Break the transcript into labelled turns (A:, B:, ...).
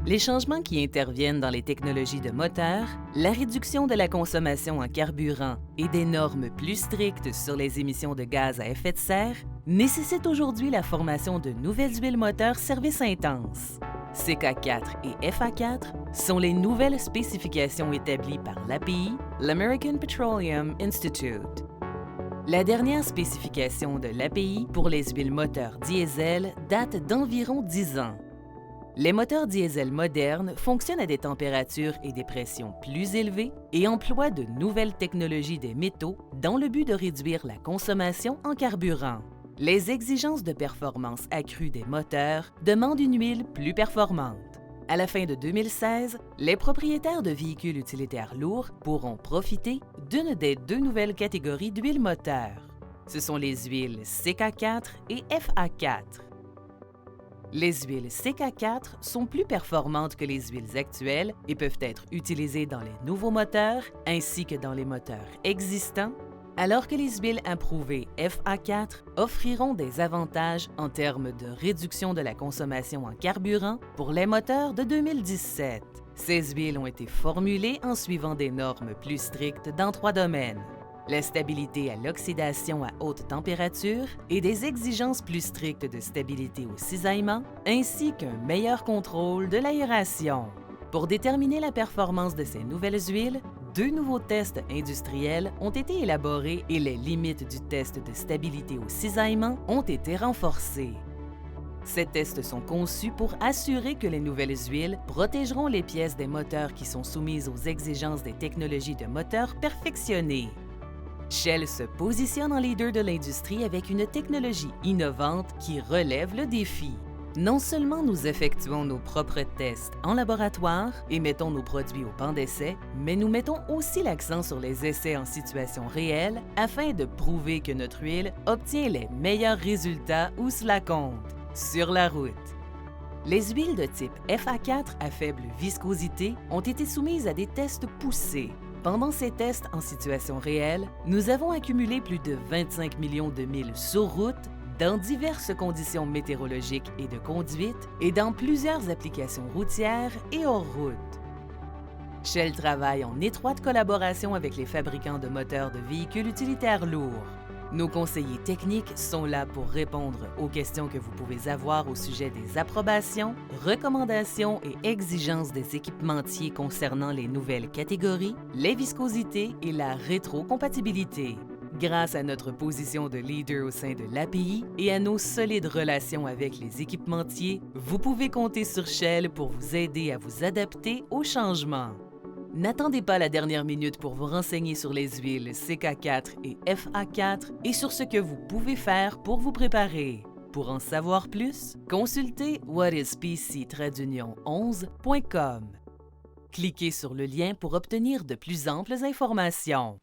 A: Les changements qui interviennent dans les technologies de moteur, la réduction de la consommation en carburant et des normes plus strictes sur les émissions de gaz à effet de serre nécessitent aujourd'hui la formation de nouvelles huiles moteurs service intense. CK4 et FA4 sont les nouvelles spécifications établies par l'API, l'American Petroleum Institute. La dernière spécification de l'API pour les huiles moteurs diesel date d'environ 10 ans. Les moteurs diesel modernes fonctionnent à des températures et des pressions plus élevées et emploient de nouvelles technologies des métaux dans le but de réduire la consommation en carburant. Les exigences de performance accrues des moteurs demandent une huile plus performante. À la fin de 2016, les propriétaires de véhicules utilitaires lourds pourront profiter d'une des deux nouvelles catégories d'huile moteur. Ce sont les huiles CK4 et FA4. Les huiles CK4 sont plus performantes que les huiles actuelles et peuvent être utilisées dans les nouveaux moteurs ainsi que dans les moteurs existants, alors que les huiles improuvées FA4 offriront des avantages en termes de réduction de la consommation en carburant pour les moteurs de 2017. Ces huiles ont été formulées en suivant des normes plus strictes dans 3 domaines: la stabilité à l'oxydation à haute température et des exigences plus strictes de stabilité au cisaillement, ainsi qu'un meilleur contrôle de l'aération. Pour déterminer la performance de ces nouvelles huiles, 2 nouveaux tests industriels ont été élaborés et les limites du test de stabilité au cisaillement ont été renforcées. Ces tests sont conçus pour assurer que les nouvelles huiles protégeront les pièces des moteurs qui sont soumises aux exigences des technologies de moteurs perfectionnées. Shell se positionne en leader de l'industrie avec une technologie innovante qui relève le défi. Non seulement nous effectuons nos propres tests en laboratoire et mettons nos produits au banc d'essai, mais nous mettons aussi l'accent sur les essais en situation réelle afin de prouver que notre huile obtient les meilleurs résultats où cela compte, sur la route. Les huiles de type FA4 à faible viscosité ont été soumises à des tests poussés. Pendant ces tests en situation réelle, nous avons accumulé plus de 25 millions de milles sur route dans diverses conditions météorologiques et de conduite et dans plusieurs applications routières et hors route. Shell travaille en étroite collaboration avec les fabricants de moteurs de véhicules utilitaires lourds. Nos conseillers techniques sont là pour répondre aux questions que vous pouvez avoir au sujet des approbations, recommandations et exigences des équipementiers concernant les nouvelles catégories, les viscosités et la rétrocompatibilité. Grâce à notre position de leader au sein de l'API et à nos solides relations avec les équipementiers, vous pouvez compter sur Shell pour vous aider à vous adapter aux changements. N'attendez pas la dernière minute pour vous renseigner sur les huiles CK4 et FA4 et sur ce que vous pouvez faire pour vous préparer. Pour en savoir plus, consultez whatispc-11.com. Cliquez sur le lien pour obtenir de plus amples informations.